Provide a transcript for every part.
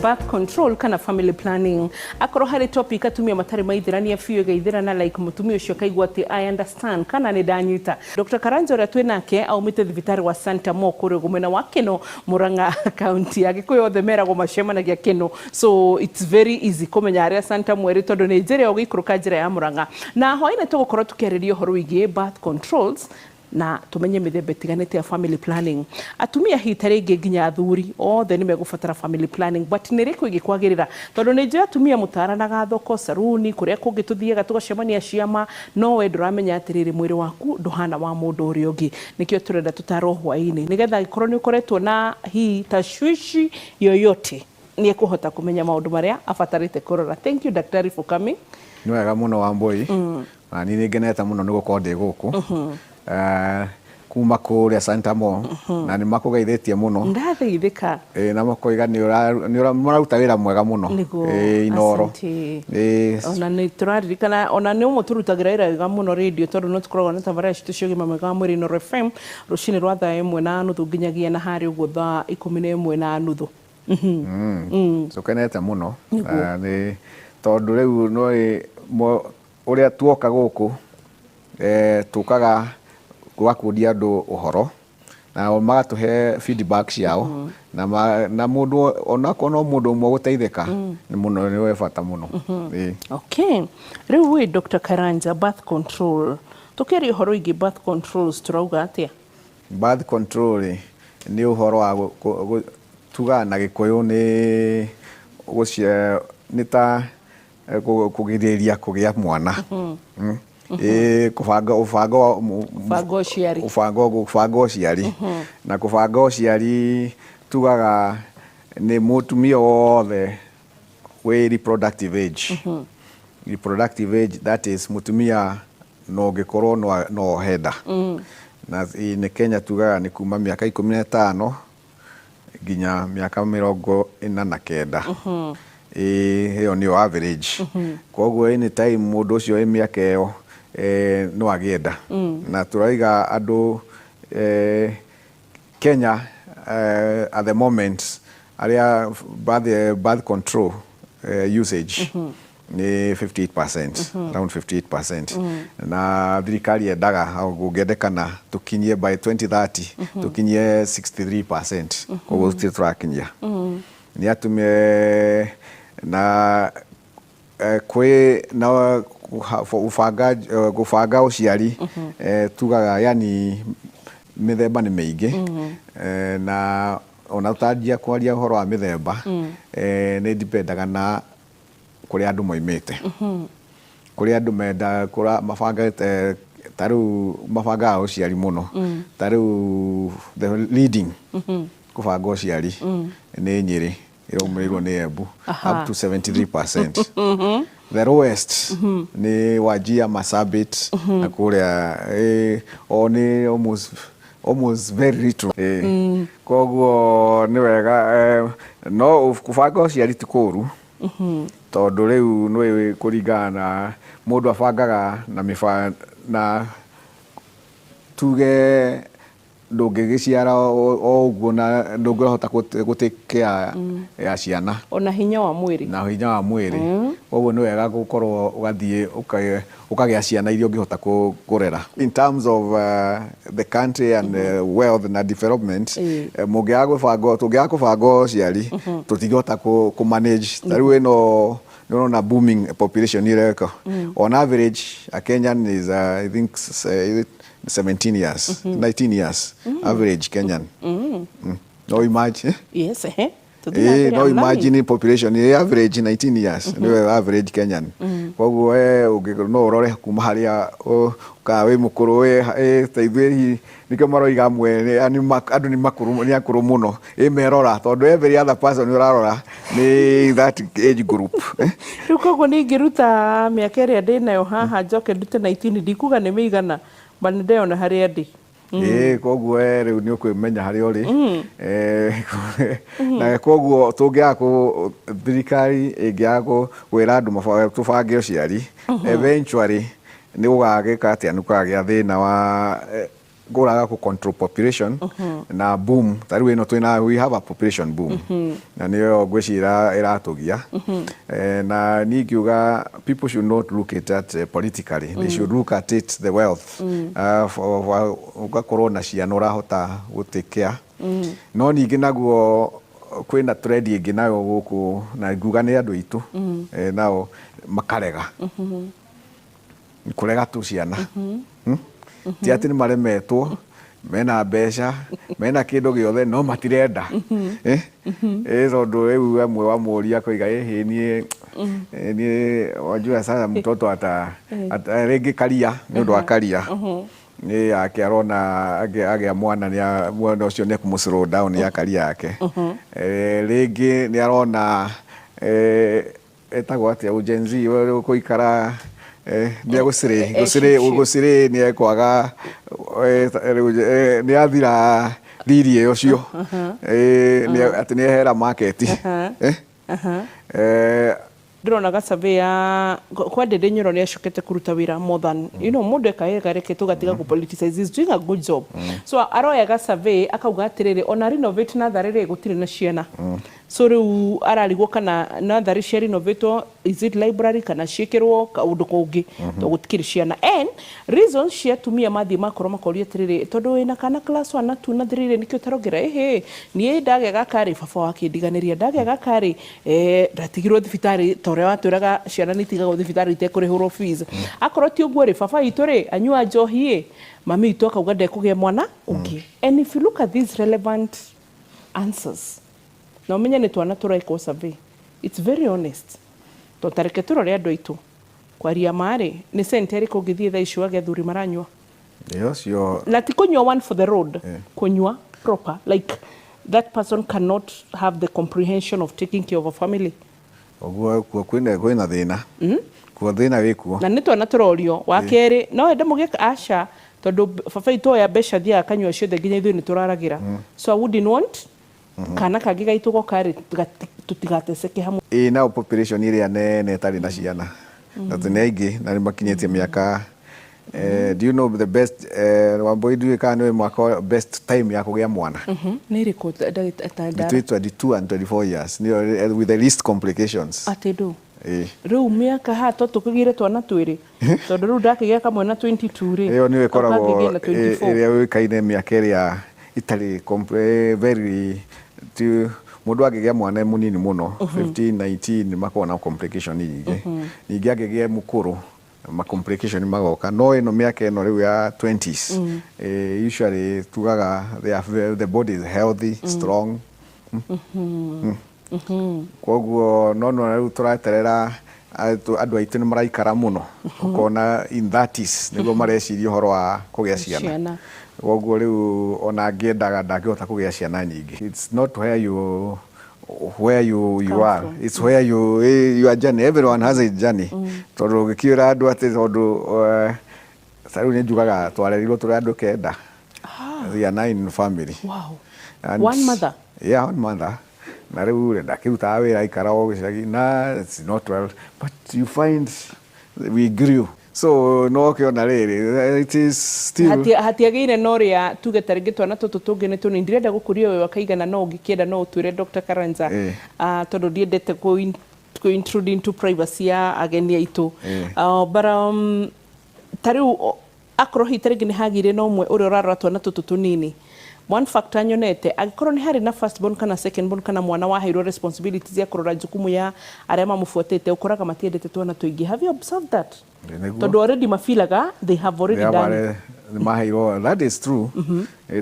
birth control kana family planning akoro hari topic atumia matari maithirania fiyo gaithirana like mutumia ucio kaigwa ati I understand kana ni danyita. Dr. Karanja ria twinake aumite thibitari wa Santa Mo kuri gumena wa Kino Muranga county yake kuyo the mera go mashemanagia Kino, so it's very easy kumenya aria Santa Mo ri tondu ni njira ogikuruka njira ya Muranga na hoine tugukorwo tukeririo horo wigie birth controls na tumenye mithemba itiganite ya family planning. Atumia hitari ingi nginya athuri othe ni megubatara family planning, but ni riku igikwagirira tondu ni njira atumia mutaranaga thoko saruni kuria kungi tuthiega tugacemania ciama no we nduramenya atiriri mwiri waku nduhana wa mundu uri ungi nikio turenda tutaro hwaini nigetha gikorwo ni ukoretwo na hii tashwishi yoyote ni ekuhota kumenya maundu maria abatarite kurora. Thank you daktari for coming. Ni wega muno Wambui na ni ngenete muno nigukorwo ndi guku kuma kuria Santa Mo na ni makugeithitie muno ndathiithika na makoiga ni mararuta wira mwega muno inoro ona ni turaririkana ona ni umuturutagira wira wega muno radio tondu no tukoragwo na tavara citu cio gima mwega mwiri no FM rucini rwa thaa 1:30 nginyagia na hari uguo thaa 11:30 so kenete muno ni tondu riu no uria tuoka guku tukaga gwakundia andu uhoro na magatuhe feedback yao na mundu onako no mundu umwe guteithika ni muno ni we bata muno. Okay, riu we Dr. Karanja, birth control tukeri uhoro igi birth controls turauga atia? Birth control ni uhoro wa tuga na Gikuyu ni gucia ni ta kugiriria kugia mwana kufanga uciari na kufanga uciari tugaga ni mutumia wothe we reproductive age. Reproductive age, that is mutumia no gikorwo no heda na ni Kenya tugaga ni kuma miaka 15 nginya miaka 49 hiyo ni average. Koguo any time mundu ucio miaka iyo no agienda na turaiga andu Kenya at the moment aria birth control usage ni 58%, around 58%. Na thirikari endaga gungedekana tukinyie by 2030 tukinyie 63%. Koguo turakinyia ni atumie na kwe na gufanga uciari tugaga yani mithemba ni miingi na ona utanjia kwaria uhoro wa mithemba ni dipendaga na kuria andu moimite kuria andu menda kura mabanga taru mabanga uciari muno taru the leading kufanga uciari ni Nyeri iromirwo ni Embu up to 73%. The lowest ni Wajir, Marsabit na kuria ni almost very little. Koguo ni wega no kufanga uciari ti kuru tondu riu no kuringana mundu afangaga na tuge ndungigiciara o uguo na ndungihota gutikea ya ciana ona hinya wa mwiri oguo ni wega gukorwo ugathie ukagia ciana iria ungihota kurera. In terms of the country and wealth and development mungiaga kubanga ciari tutingihota ku manage tariu ino na booming population ireka. On average a Kenyan is I think 17 years, 19 years, average Kenyan. No imagine? Yes, no imagine population, average 19 years, no average Kenyan. Koguo no urore kuma haria ka we mukuru we taithweri nikamaro igamwe andu ni makuru ni akuru muno merora tondu every other person urarora ni that age group. Koguo ni ngiruta miaka ria ndinayo haha njoke ndute 19 ndikuga ni migana bani ndeona haria ndi koguo riu ni ukwimenya haria uri na koguo tungiaga ku thirikari ingiaga kwira andu tubange uciari eventually ni ugagika atia nukagia thina wa kuraga ku control population na boom tari ino twina we have a population boom na niyo gwicira iratugia na nikiuga people should not look at that politically they should look at it the wealth ugakorwo na ciana urahota gutikea no ningi naguo kwina trend ingi nayo guku na nguga ni andu itu nao makarega kurega tu ciana ti ati ni maremetwo mena mbeca mena kindu giothe no matirenda tondu riu amwe wa muria koiga ni wajua sasa mtoto ata rigi karia ni undu wa karia ni yake arona age mwana ni mwana ucio ni kumu slow down ya karia yake rigi ni arona etagwo atia ujenzi kuikara ni gusire ni ekwaga ni athira riri ucio ni ati ni hera market ndrona gacabe ya kwa Ndindi Nyoro ni acokete kuruta wira more than mundu ekaega reke tugatiga ku politicize is doing a good job so aroya gacabe akauga atiriri ona renovate na tharire gutire na ciana so riu ararigwo kana na thari cia renovate is it library kana ciekirwo kaundu kungi to gutikiri ciana and reasons cia tumia mathi makoro makoria atiriri tondu wina kana class 1 na 2 na 3 nikio tarogera nie ndage gakari baba wakindiganiria ndage gakari ndatigirwo thibitari tore waturaga ciana nitigagwo thibitari itekurihurwo fees akorwo ti uguo ri baba itu ri anyua njohi mami itu akauga ndekugia mwana ungi and if you look at these relevant answers na umenya ni twana turaiko survey it's very honest to tareke turore andu aitu kwaria mari ni senteri kungithie tha icio age thuri maranyua yes yo na ti kunywa one for the road kunywa proper like that person cannot have the comprehension of taking care of a family oguo kwina thina kuo thina wikuo na ni twana turorio wa keri no ende mugie asha tondu baba itu ya besha thia akanywa ciothe nginya ithui ni turaragira so I wouldn't want kana kagi gaitu gokari tutigateceke hamwe na population iria nene tari na ciana na tene aingi na makinyetie miaka do you know the best Wambui do you can mwaka best time ya kugia mwana ni riko between 22 and 24 years with the least complications atedo riu miaka ha to tukigire twana twiri tondu riu ndakigia kamwe na 22 ri iyo ni ikoragwo iria wikaine miaka iria itari very to mundu agigia mwana munini muno 15 19 makona na complication nyingi ningi agigia mukuru ma complication magoka no ino miaka ino riu ya 20s usually tugaga the body is healthy strong koguo no riu turaterera andu aitu ni maraikara muno ukona in 30s niguo mareciria horo wa kugia ciana koguo riu ona ngiendaga ndangihota kugia ciana nyingi it's not where you are it's where your journey everyone has a journey tondu gikira andu ati tondu sari ni njugaga twarerirwo turi andu kenda we are 9 family wow one mother one mother na riu ndakiruta wira ikara o gicagi na it's not well but you find we grew so no kiona riri it is still hatiageire no ria tuge taringi twana tutu tungi ni tuni ndirenda gukuria we wakaigana no ngikienda no utwire Dr. Karanja tondu ndiendete go intrude into privacy ya ageni aitu but tariu akoro hitaringi ni hagire no mwe uri urarora twana tutu tunini one factor nyonete agikorwo ni hari na first born kana second born kana mwana waheirwo responsibilities ya kurora jukumu ya aria mamufuatete ukoraga matiendete twana tuingi have you observed that tondu already mafilaga they have already done maheirwo that is true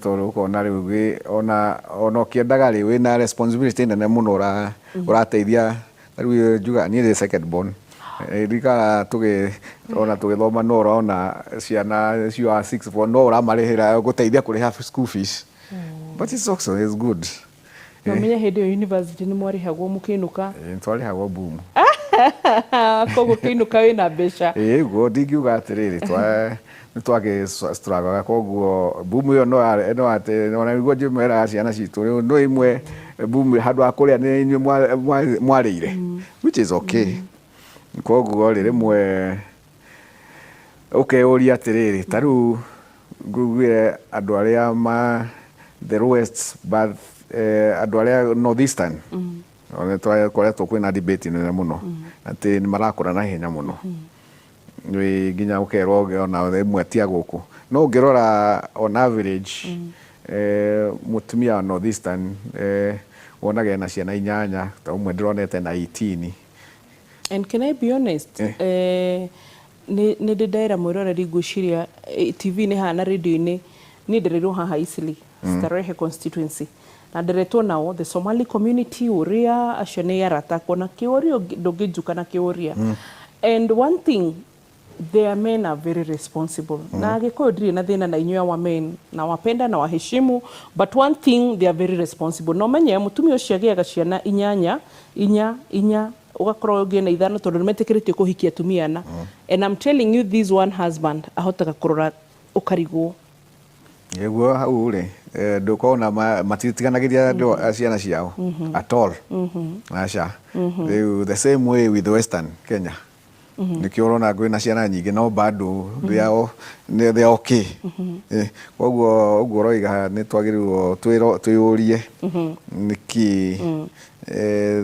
tondu ukona riu ona kiendaga ri wina responsibility nene muno urateithia riu juga ni the second born rika ona tugithoma no ona ciana cio 6 for no uramarihira guteithia kuriha school fees but it's also is good no menya hedi university ni mwarihagwo mukinuka twarihagwo boom kogo kinuka wina mbeca go ndingiuga atiriri ni twage struggle koguo boom yo no ate ona niguo njimera ciana citu no imwe boom handu akuria ni inywe mwarire which is okay koguo rimwe uria atiriri taru ngugire andu aria the lowest birth andu aria northeastern ona twakoretwo kwina debate nene muno ati ni marakura na hinya muno ni nginya ukerwo ona imwe tia guku no ngirora on average mutumia wa northeastern wonaga na ciana 8 ta umwe ndironete na 18. And can I be honest, ni ndaira mwiroreri ngwiciria TV ni hana radio-ini ni nderirwo haha Eastleigh Starehe constituency na nderetwo nao the Somali community uria acio ni arata kona kiuria ndungijuka na kiuria and one thing their men are very responsible na agikuyu ndiri na thina na inyuya wa men na wapenda na waheshimu but one thing they are very responsible no menye mutumia ucio agiaga ciana 8 ugakorwo ngi na ithano tondu nimetikiritie kuhikia atumia na and I'm telling you this one husband ahotaga kurora ukarigwo yeguo hau ri ndukona matitiganagithia ciana ciao at all acha the same way with Western Kenya nikio urona gwina ciana nyingi no bado they are okay koguo roiga ni twagirirwo twiyurie niki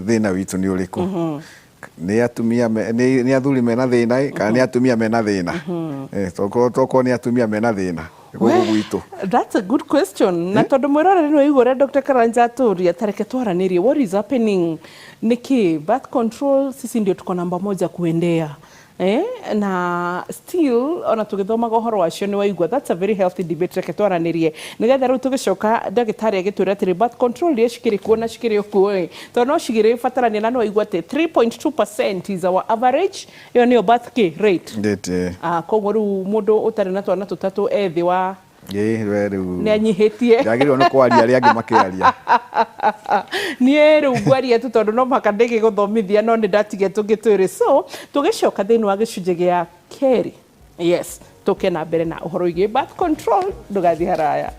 thina witu ni uriku ni atumia ni athuri mena thina kana ni atumia mena thina toko ni atumia mena thina gwitu. That's a good question na tondu mwiroreri no igore Dr. Karanja aturia tareke twaranirie what is happening niki birth control sisi ndio tuko namba 1 kuendea na still ona tugithomaga uhoro wacio ni waigua that's a very healthy debate reke twaranirie nigetha riu tugicoka ndagitari agitwira atiri birth control ria cikiri kuo na cikiri kuo tondu no cigire batarania na no waigua ati 3.2% is our average iyo ni birth rate koguo riu mundu utari na twana tutatu ethi wa ni anyihitie ndagirwo no kwaria aria angi makiaria nie riu ngwaria tu tondu no makandege guthomithia no ni ndatige tugitwire so tugicoka thini wa gicunje gia keri yes tukena mbere na uhoro igi birth control ndugathi haraya